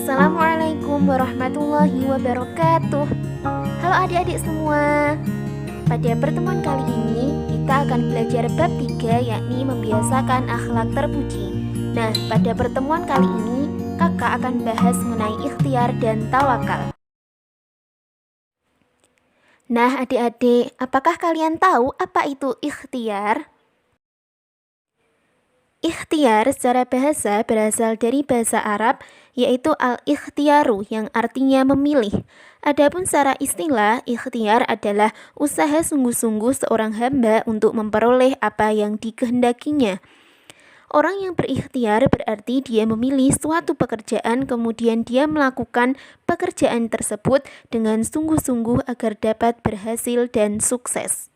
Assalamualaikum warahmatullahi wabarakatuh. Halo adik-adik semua. Pada pertemuan kali ini kita akan belajar bab 3, yakni membiasakan akhlak terpuji. Nah, pada pertemuan kali ini kakak akan bahas mengenai ikhtiar dan tawakal. Nah, adik-adik, apakah kalian tahu apa itu ikhtiar? Ikhtiar secara bahasa berasal dari bahasa Arab, yaitu al-ikhtiaru yang artinya memilih. Adapun secara istilah, ikhtiar adalah usaha sungguh-sungguh seorang hamba untuk memperoleh apa yang dikehendakinya. Orang yang berikhtiar berarti dia memilih suatu pekerjaan, kemudian dia melakukan pekerjaan tersebut dengan sungguh-sungguh agar dapat berhasil dan sukses.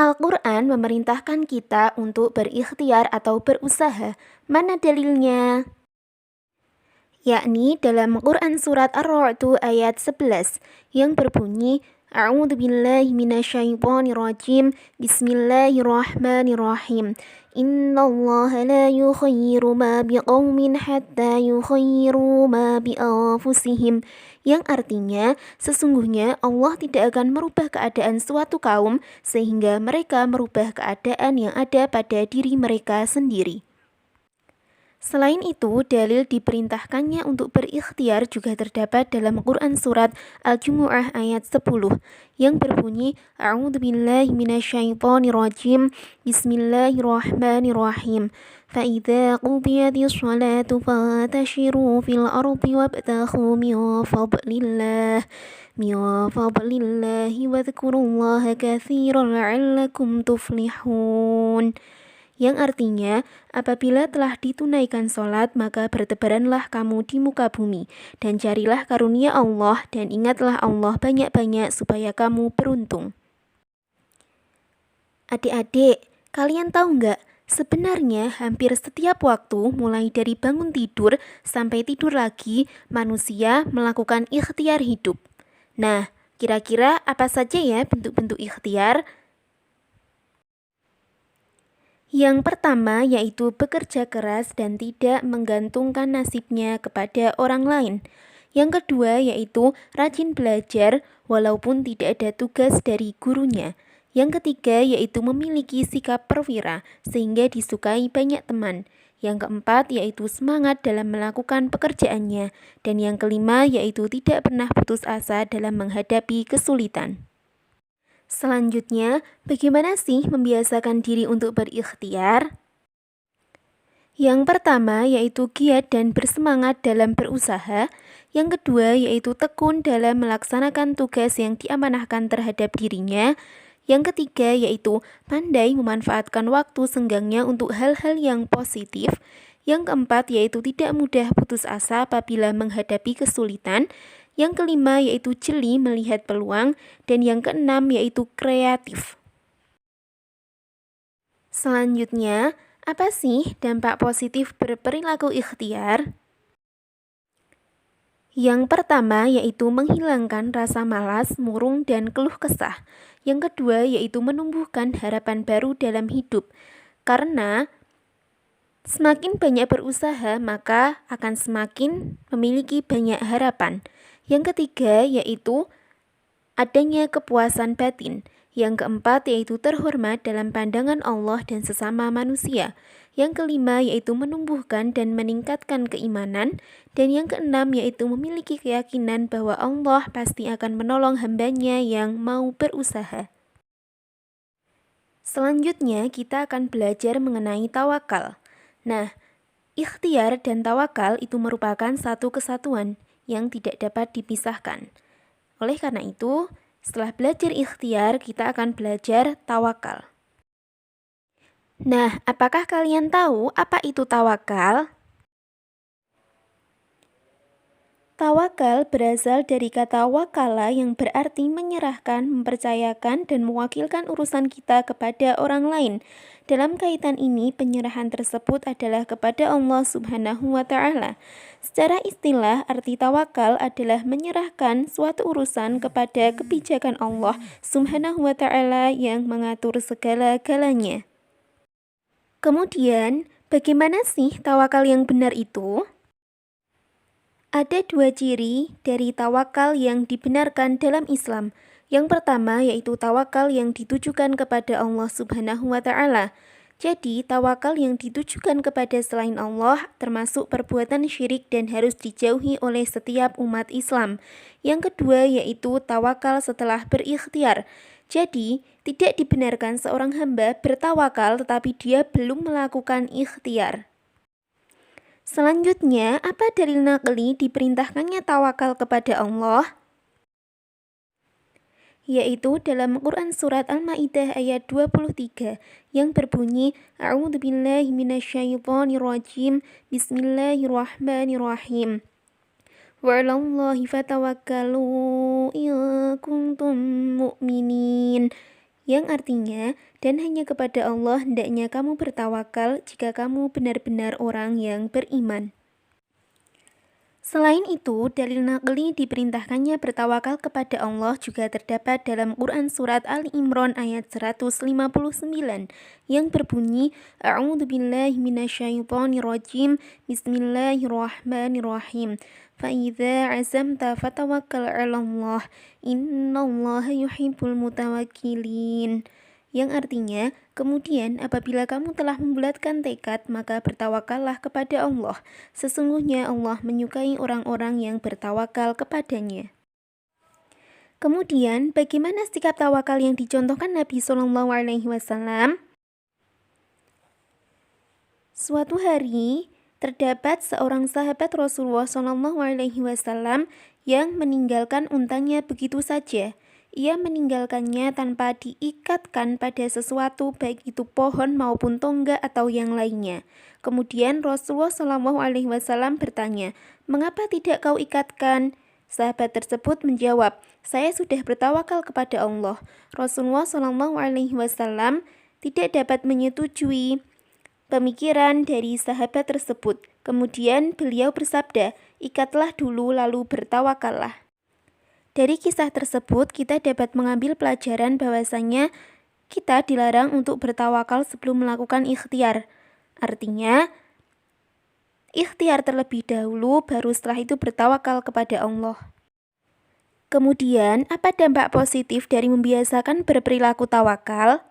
Al-Quran memerintahkan kita untuk berikhtiar atau berusaha. Mana dalilnya? Yakni dalam Quran surat Ar-Ra'd ayat 11 yang berbunyi A'udzubillahi minasyaitonirrajim. Bismillahirrahmanirrahim. Innallaha la yukhayyiru ma biqaumin hatta yukhayyiru ma bi anfusihim. Yang artinya, sesungguhnya Allah tidak akan merubah keadaan suatu kaum sehingga mereka merubah keadaan yang ada pada diri mereka sendiri. Selain itu, dalil diperintahkannya untuk berikhtiar juga terdapat dalam Quran surat Al-Jumu'ah ayat 10 yang berbunyi A'udzubillahi minasyaitonirrajim. Bismillahirrahmanirrahim. فَإِذَا قُضِيَتِ الصَّلَاةُ فَانتَشِرُوا فِي الْأَرْضِ وَابْتَغُوا مِنْ فَضْلِ اللَّهِ وَاذْكُرُوا اللَّهَ كَثِيرًا لَعَلَّكُمْ تُفْلِحُونَ. Yang artinya, apabila telah ditunaikan sholat, maka bertebaranlah kamu di muka bumi, dan carilah karunia Allah, dan ingatlah Allah banyak-banyak supaya kamu beruntung. Adik-adik, kalian tahu nggak? Sebenarnya hampir setiap waktu, mulai dari bangun tidur sampai tidur lagi, manusia melakukan ikhtiar hidup. Nah, kira-kira apa saja ya bentuk-bentuk ikhtiar? Yang pertama yaitu bekerja keras dan tidak menggantungkan nasibnya kepada orang lain. Yang kedua yaitu rajin belajar walaupun tidak ada tugas dari gurunya. Yang ketiga yaitu memiliki sikap perwira sehingga disukai banyak teman. Yang keempat yaitu semangat dalam melakukan pekerjaannya. Dan yang kelima yaitu tidak pernah putus asa dalam menghadapi kesulitan. Selanjutnya, bagaimana sih membiasakan diri untuk berikhtiar? Yang pertama yaitu giat dan bersemangat dalam berusaha. Yang kedua yaitu tekun dalam melaksanakan tugas yang diamanahkan terhadap dirinya. Yang ketiga yaitu pandai memanfaatkan waktu senggangnya untuk hal-hal yang positif. Yang keempat yaitu tidak mudah putus asa apabila menghadapi kesulitan. Yang kelima yaitu jeli melihat peluang, dan yang keenam yaitu kreatif. Selanjutnya, apa sih dampak positif berperilaku ikhtiar? Yang pertama yaitu menghilangkan rasa malas, murung, dan keluh kesah. Yang kedua yaitu menumbuhkan harapan baru dalam hidup. Karena semakin banyak berusaha, maka akan semakin memiliki banyak harapan. Yang ketiga yaitu adanya kepuasan batin. Yang keempat yaitu terhormat dalam pandangan Allah dan sesama manusia. Yang kelima yaitu menumbuhkan dan meningkatkan keimanan. Dan yang keenam yaitu memiliki keyakinan bahwa Allah pasti akan menolong hambanya yang mau berusaha. Selanjutnya kita akan belajar mengenai tawakal. Nah, ikhtiar dan tawakal itu merupakan satu kesatuan yang tidak dapat dipisahkan. Oleh karena itu, setelah belajar ikhtiar, kita akan belajar tawakal. Nah, apakah kalian tahu apa itu tawakal? Tawakal berasal dari kata wakala yang berarti menyerahkan, mempercayakan, dan mewakilkan urusan kita kepada orang lain. Dalam kaitan ini, penyerahan tersebut adalah kepada Allah Subhanahu wa Ta'ala. Secara istilah, arti tawakal adalah menyerahkan suatu urusan kepada kebijakan Allah Subhanahu wa Ta'ala yang mengatur segala-galanya. Kemudian, bagaimana sih tawakal yang benar itu? Ada dua ciri dari tawakal yang dibenarkan dalam Islam. Yang pertama yaitu tawakal yang ditujukan kepada Allah Subhanahu wa Ta'ala. Jadi, tawakal yang ditujukan kepada selain Allah termasuk perbuatan syirik dan harus dijauhi oleh setiap umat Islam. Yang kedua yaitu tawakal setelah berikhtiar. Jadi, tidak dibenarkan seorang hamba bertawakal tetapi dia belum melakukan ikhtiar. Selanjutnya, apa dalil naqli diperintahkannya tawakal kepada Allah? Yaitu dalam Quran Surat Al-Ma'idah ayat 23 yang berbunyi A'udzubillahi minasyaitonirrajim Bismillahirrahmanirrahim Wa 'alallahi fatawakkalu in kuntum mu'minin, yang artinya, dan hanya kepada Allah hendaknya kamu bertawakal jika kamu benar-benar orang yang beriman. Selain itu, dalil naqli diperintahkannya bertawakal kepada Allah juga terdapat dalam Quran Surat Ali Imran ayat 159 yang berbunyi A'udzubillahi minasyaitonirrajim Bismillahirrahmanirrahim Fa'idza azamta fatawakkal 'alallah innallaha yuhibbul mutawakkilin, yang artinya, kemudian apabila kamu telah membulatkan tekad, maka bertawakallah kepada Allah. Sesungguhnya Allah menyukai orang-orang yang bertawakal kepadanya. Kemudian, bagaimana sikap tawakal yang dicontohkan Nabi Shallallahu Alaihi Wasallam? Suatu hari, terdapat seorang sahabat Rasulullah Shallallahu Alaihi Wasallam yang meninggalkan untanya begitu saja. Ia meninggalkannya tanpa diikatkan pada sesuatu, baik itu pohon maupun tonggak atau yang lainnya. Kemudian Rasulullah SAW bertanya, "Mengapa tidak kau ikatkan?" Sahabat tersebut menjawab, "Saya sudah bertawakal kepada Allah." Rasulullah SAW tidak dapat menyetujui pemikiran dari sahabat tersebut. Kemudian beliau bersabda, "Ikatlah dulu lalu bertawakallah." Dari kisah tersebut, kita dapat mengambil pelajaran bahwasanya kita dilarang untuk bertawakal sebelum melakukan ikhtiar. Artinya, ikhtiar terlebih dahulu, baru setelah itu bertawakal kepada Allah. Kemudian, apa dampak positif dari membiasakan berperilaku tawakal?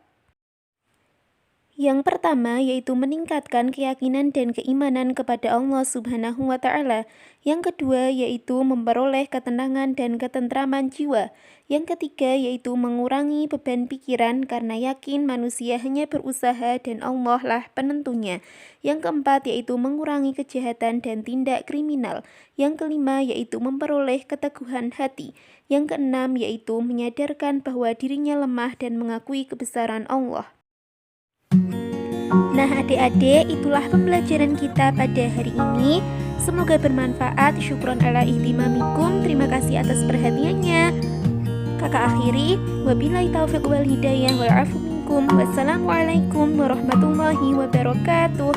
Yang pertama yaitu meningkatkan keyakinan dan keimanan kepada Allah Subhanahu wa Ta'ala. Yang kedua yaitu memperoleh ketenangan dan ketentraman jiwa. Yang ketiga yaitu mengurangi beban pikiran karena yakin manusia hanya berusaha dan Allah lah penentunya. Yang keempat yaitu mengurangi kejahatan dan tindak kriminal. Yang kelima yaitu memperoleh keteguhan hati. Yang keenam yaitu menyadarkan bahwa dirinya lemah dan mengakui kebesaran Allah. Nah adik-adik, itulah pembelajaran kita pada hari ini. Semoga bermanfaat. Syukron ala ihtimamikum. Terima kasih atas perhatiannya. Kakak akhiri, wabillahi taufiq wal hidayah wal afu minkum. Wassalamualaikum warahmatullahi wabarakatuh.